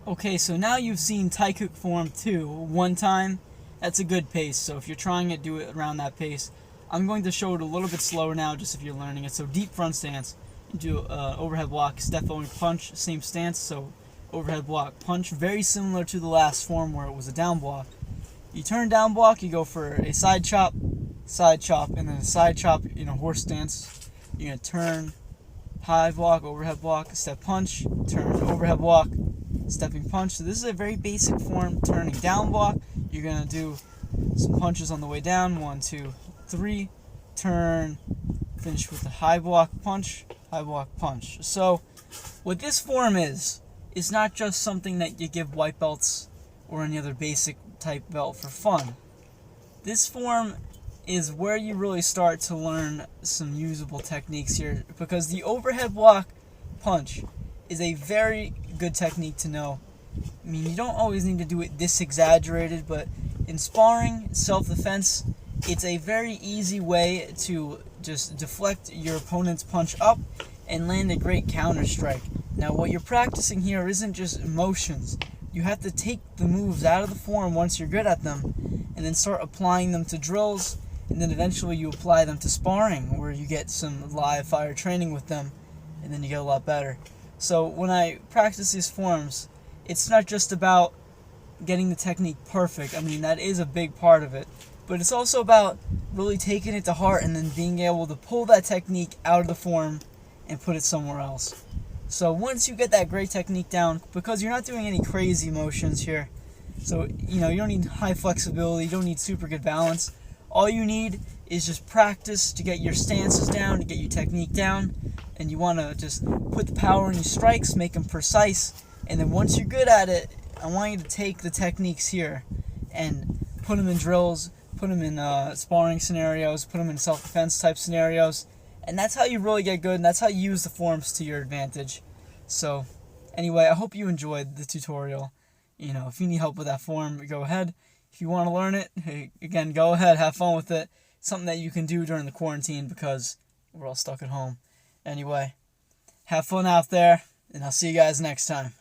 Okay, so now you've seen Tae Kook form 2 one time. That's a good pace, so if you're trying it, do it around that pace. I'm going to show it a little bit slower now, just if you're learning it. So deep front stance, you do overhead block, step over punch, same stance, so overhead block, punch, very similar to the last form where it was a down block. You turn down block, you go for a side chop, and then a side chop, horse stance. You're going to turn, high block, overhead block, step punch, turn, overhead block, stepping punch. So this is a very basic form. Turning down block, you're going to do some punches on the way down. 1, 2, 3. Turn, finish with a high block punch, high block punch. So what this form is not just something that you give white belts or any other basic type belt for fun. This form is where you really start to learn some usable techniques here, because the overhead block punch is a very good technique to know. I mean, you don't always need to do it this exaggerated, but in sparring, self-defense, it's a very easy way to just deflect your opponent's punch up and land a great counter strike. Now, what you're practicing here isn't just motions. You have to take the moves out of the form once you're good at them, and then start applying them to drills, and then eventually you apply them to sparring, where you get some live fire training with them, and then you get a lot better. So when I practice these forms, it's not just about getting the technique perfect. I mean, that is a big part of it. But it's also about really taking it to heart and then being able to pull that technique out of the form and put it somewhere else. So once you get that great technique down, because you're not doing any crazy motions here, so you don't need high flexibility, you don't need super good balance. All you need is just practice to get your stances down, to get your technique down, and you want to just put the power in your strikes, make them precise, and then once you're good at it, I want you to take the techniques here and put them in drills, put them in sparring scenarios, put them in self-defense type scenarios, and that's how you really get good, and that's how you use the forms to your advantage. So anyway, I hope you enjoyed the tutorial. If you need help with that form, go ahead. If you want to learn it, hey, again, go ahead, have fun with it. It's something that you can do during the quarantine because we're all stuck at home. Anyway, have fun out there, and I'll see you guys next time.